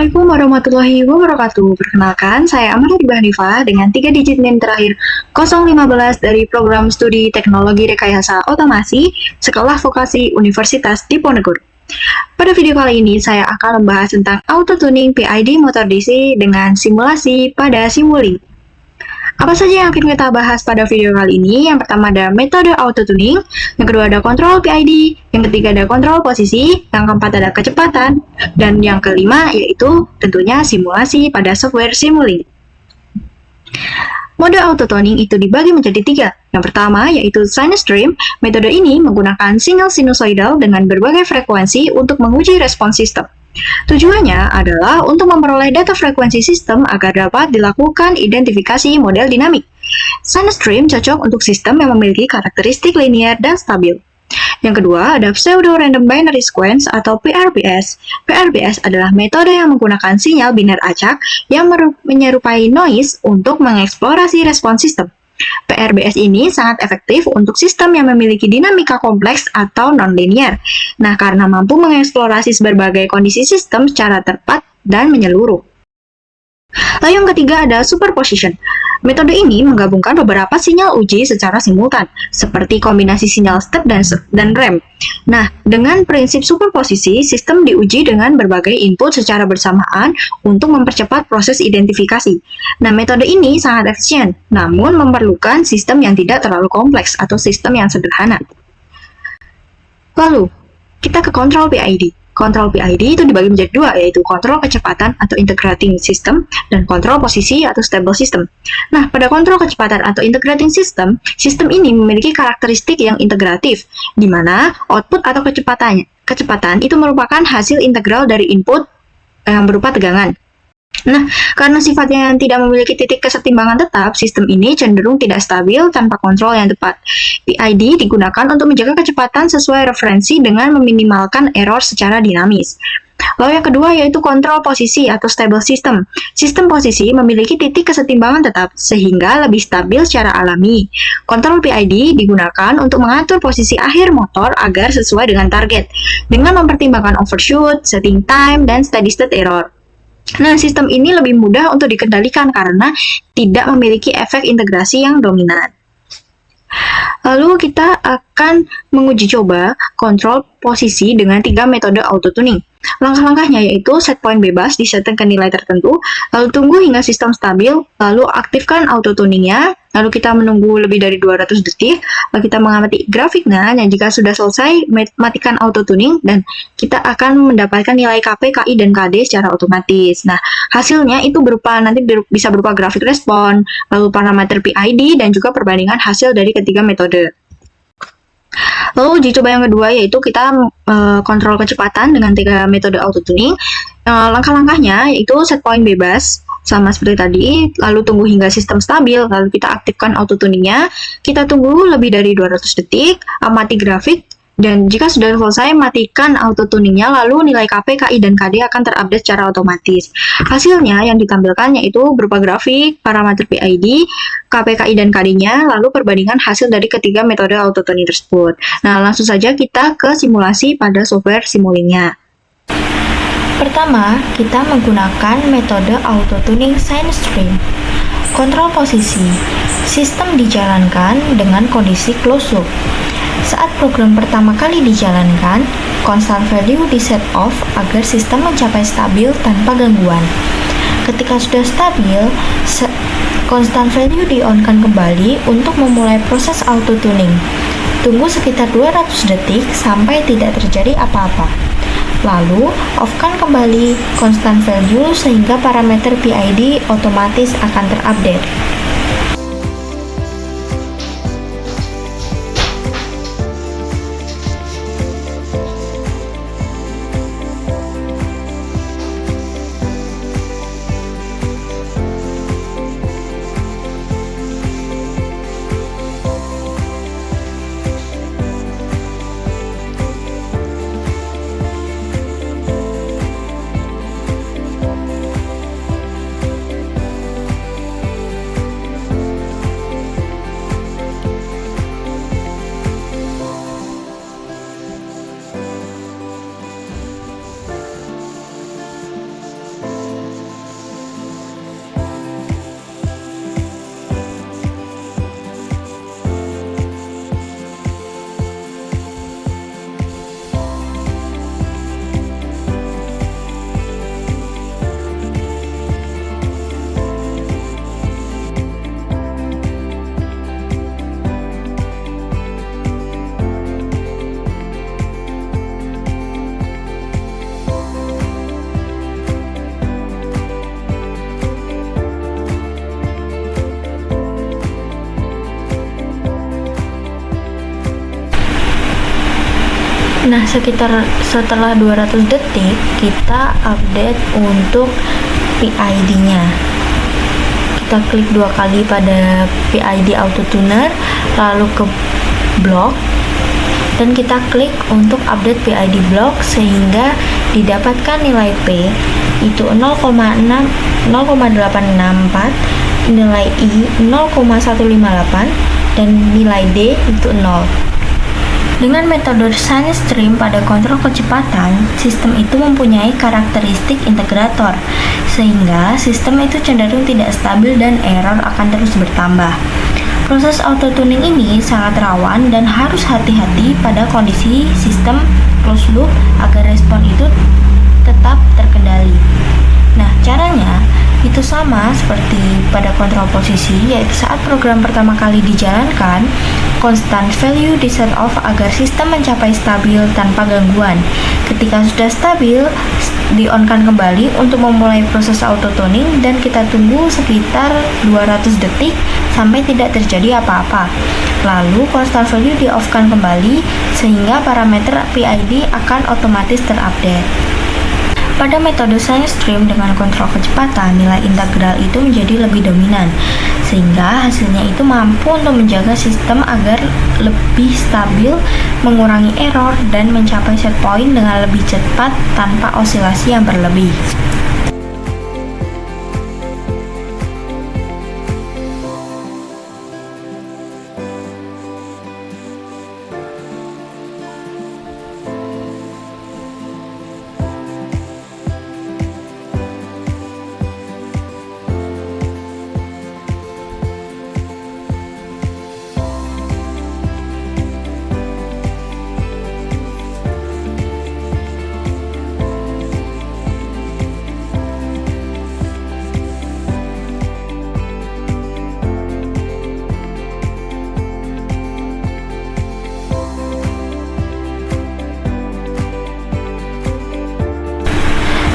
Assalamualaikum warahmatullahi wabarakatuh. Perkenalkan, saya Amaradi Hanifah dengan 3 digit NIM terakhir 015 dari program studi Teknologi Rekayasa Otomasi Sekolah Vokasi Universitas Diponegoro. Pada video kali ini, saya akan membahas tentang auto tuning PID motor DC dengan simulasi pada Simulink. Apa saja yang akan kita bahas pada video kali ini? Yang pertama ada metode auto tuning, yang kedua ada kontrol PID, yang ketiga ada kontrol posisi, yang keempat ada kecepatan, dan yang kelima yaitu tentunya simulasi pada software Simulink. Mode auto tuning itu dibagi menjadi 3. Yang pertama yaitu sinus stream. Metode ini menggunakan sinyal sinusoidal dengan berbagai frekuensi untuk menguji respons sistem. Tujuannya adalah untuk memperoleh data frekuensi sistem agar dapat dilakukan identifikasi model dinamik. Sinus stream cocok untuk sistem yang memiliki karakteristik linear dan stabil. Yang kedua, ada pseudo-random binary sequence atau PRBS. PRBS adalah metode yang menggunakan sinyal biner acak yang menyerupai noise untuk mengeksplorasi respons sistem. PRBS ini sangat efektif untuk sistem yang memiliki dinamika kompleks atau non-linear. Nah, karena mampu mengeksplorasi berbagai kondisi sistem secara tepat dan menyeluruh. Lalu yang ketiga ada superposition. Metode ini menggabungkan beberapa sinyal uji secara simultan, seperti kombinasi sinyal step dan rem. Nah, dengan prinsip superposisi, sistem diuji dengan berbagai input secara bersamaan untuk mempercepat proses identifikasi. Nah, metode ini sangat efisien, namun memerlukan sistem yang tidak terlalu kompleks atau sistem yang sederhana. Lalu, kita ke kontrol PID. Kontrol PID itu dibagi menjadi 2, yaitu kontrol kecepatan atau integrating system dan kontrol posisi atau stable system. Nah, pada kontrol kecepatan atau integrating system, sistem ini memiliki karakteristik yang integratif, di mana output atau kecepatan itu merupakan hasil integral dari input yang berupa tegangan. Nah, karena sifatnya yang tidak memiliki titik kesetimbangan tetap, sistem ini cenderung tidak stabil tanpa kontrol yang tepat. PID digunakan untuk menjaga kecepatan sesuai referensi dengan meminimalkan error secara dinamis. Lalu yang kedua yaitu kontrol posisi atau stable system. Sistem posisi memiliki titik kesetimbangan tetap, sehingga lebih stabil secara alami. Kontrol PID digunakan untuk mengatur posisi akhir motor agar sesuai dengan target, dengan mempertimbangkan overshoot, setting time, dan steady state error. Nah, sistem ini lebih mudah untuk dikendalikan karena tidak memiliki efek integrasi yang dominan. Lalu kita akan menguji coba kontrol posisi dengan 3 metode auto tuning. Langkah-langkahnya yaitu set point bebas, disetting ke nilai tertentu, lalu tunggu hingga sistem stabil, lalu aktifkan auto tuningnya, lalu kita menunggu lebih dari 200 detik, lalu kita mengamati grafiknya, dan jika sudah selesai, matikan auto tuning, dan kita akan mendapatkan nilai KP, KI, dan KD secara otomatis. Nah, hasilnya itu bisa berupa grafik respon, lalu parameter PID, dan juga perbandingan hasil dari ketiga metode. Lalu uji coba yang kedua yaitu kita kontrol kecepatan dengan 3 metode auto tuning. Langkah-langkahnya yaitu set point bebas sama seperti tadi, lalu tunggu hingga sistem stabil, lalu kita aktifkan auto tuningnya, kita tunggu lebih dari 200 detik, amati grafik, dan jika sudah selesai matikan auto tuningnya, lalu nilai KP, KI, dan KD akan terupdate secara otomatis. Hasilnya yang ditampilkan yaitu berupa grafik, parameter PID, KP, KI, dan KD-nya, lalu perbandingan hasil dari ketiga metode auto tuning tersebut. Nah, langsung saja kita ke simulasi pada software Simulink-nya. Pertama, kita menggunakan metode auto tuning sinus stream. Kontrol posisi. Sistem dijalankan dengan kondisi closed loop. Saat program pertama kali dijalankan, constant value di set off agar sistem mencapai stabil tanpa gangguan. Ketika sudah stabil, constant value di-on-kan kembali untuk memulai proses auto tuning. Tunggu sekitar 200 detik sampai tidak terjadi apa-apa. Lalu, off-kan kembali constant value sehingga parameter PID otomatis akan terupdate. Nah, setelah 200 detik, kita update untuk PID-nya. Kita klik 2 kali pada PID Autotuner, lalu ke block, dan kita klik untuk update PID block sehingga didapatkan nilai P itu 0,864, nilai I 0,158, dan nilai D itu 0. Dengan metode SignStream pada kontrol kecepatan, sistem itu mempunyai karakteristik integrator, sehingga sistem itu cenderung tidak stabil dan error akan terus bertambah. Proses auto-tuning ini sangat rawan dan harus hati-hati pada kondisi sistem closed loop agar respon itu tetap terkendali. Nah, caranya itu sama seperti pada kontrol posisi, yaitu saat program pertama kali dijalankan, constant value di set off agar sistem mencapai stabil tanpa gangguan. Ketika sudah stabil, di-on-kan kembali untuk memulai proses auto-tuning dan kita tunggu sekitar 200 detik sampai tidak terjadi apa-apa. Lalu constant value di-off-kan kembali sehingga parameter PID akan otomatis terupdate. Pada metode SignStream dengan kontrol kecepatan, nilai integral itu menjadi lebih dominan, sehingga hasilnya itu mampu untuk menjaga sistem agar lebih stabil, mengurangi error, dan mencapai set point dengan lebih cepat tanpa osilasi yang berlebih.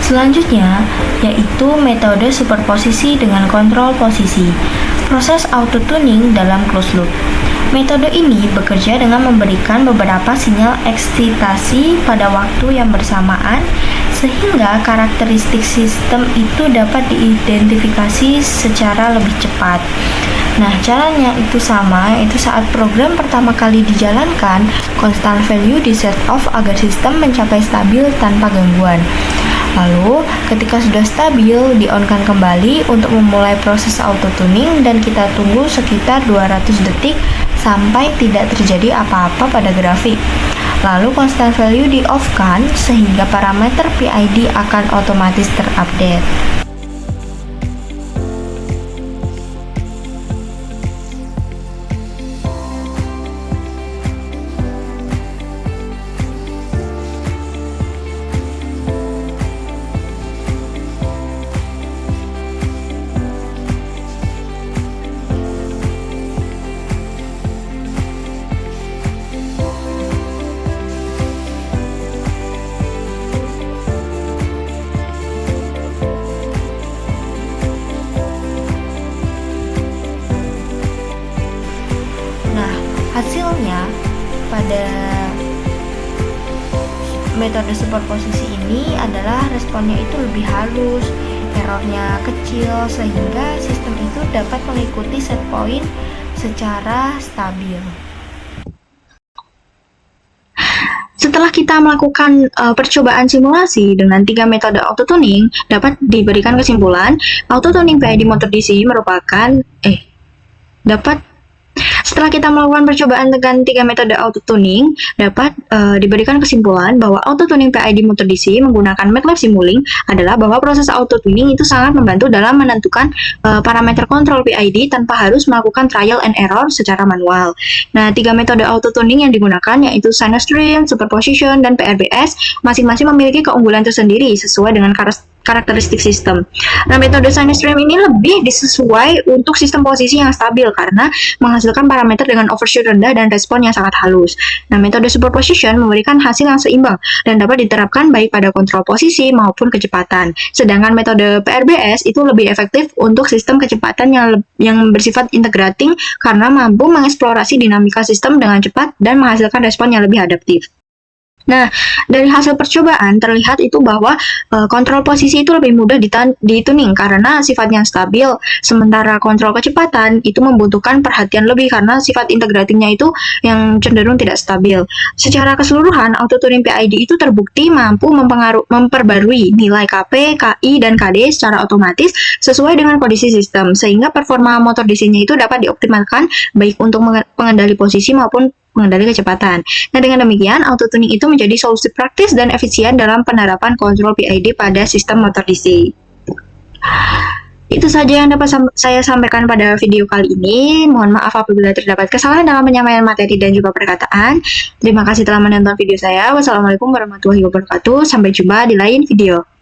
Selanjutnya, yaitu metode superposisi dengan kontrol posisi. Proses auto-tuning dalam closed loop. Metode ini bekerja dengan memberikan beberapa sinyal eksitasi pada waktu yang bersamaan sehingga karakteristik sistem itu dapat diidentifikasi secara lebih cepat. Nah, caranya itu sama, yaitu saat program pertama kali dijalankan, constant value di set off agar sistem mencapai stabil tanpa gangguan. Lalu, ketika sudah stabil, di-on-kan kembali untuk memulai proses auto-tuning dan kita tunggu sekitar 200 detik sampai tidak terjadi apa-apa pada grafik. Lalu, constant value di-off-kan sehingga parameter PID akan otomatis terupdate. Hasilnya, pada metode superposisi ini adalah responnya itu lebih halus, errornya kecil, sehingga sistem itu dapat mengikuti set point secara stabil. Setelah kita melakukan percobaan simulasi dengan 3 metode auto-tuning, dapat diberikan kesimpulan, auto-tuning PID motor DC merupakan Setelah kita melakukan percobaan dengan 3 metode auto-tuning, dapat diberikan kesimpulan bahwa auto-tuning PID motor DC menggunakan MATLAB Simulink adalah bahwa proses auto-tuning itu sangat membantu dalam menentukan parameter kontrol PID tanpa harus melakukan trial and error secara manual. Nah, 3 metode auto-tuning yang digunakan yaitu SignStream, Superposition, dan PRBS masing-masing memiliki keunggulan tersendiri sesuai dengan karakteristik sistem. Nah, metode SignStream ini lebih disesuai untuk sistem posisi yang stabil karena menghasilkan parameter dengan overshoot rendah dan respon yang sangat halus. Nah, metode superposition memberikan hasil yang seimbang dan dapat diterapkan baik pada kontrol posisi maupun kecepatan. Sedangkan metode PRBS itu lebih efektif untuk sistem kecepatan yang bersifat integrating karena mampu mengeksplorasi dinamika sistem dengan cepat dan menghasilkan respon yang lebih adaptif. Nah, dari hasil percobaan terlihat itu bahwa kontrol posisi itu lebih mudah dituning karena sifatnya stabil, sementara kontrol kecepatan itu membutuhkan perhatian lebih karena sifat integratingnya itu yang cenderung tidak stabil. Secara keseluruhan, auto tuning PID itu terbukti mampu memperbarui nilai KP, KI, dan KD secara otomatis sesuai dengan kondisi sistem, sehingga performa motor DC-nya itu dapat dioptimalkan baik untuk pengendali posisi maupun pengendali kecepatan. Nah, dengan demikian, auto tuning itu menjadi solusi praktis dan efisien dalam penerapan kontrol PID pada sistem motor DC. Itu saja yang dapat saya sampaikan pada video kali ini. Mohon maaf apabila terdapat kesalahan dalam penyampaian materi dan juga perkataan. Terima kasih telah menonton video saya. Wassalamualaikum warahmatullahi wabarakatuh. Sampai jumpa di lain video.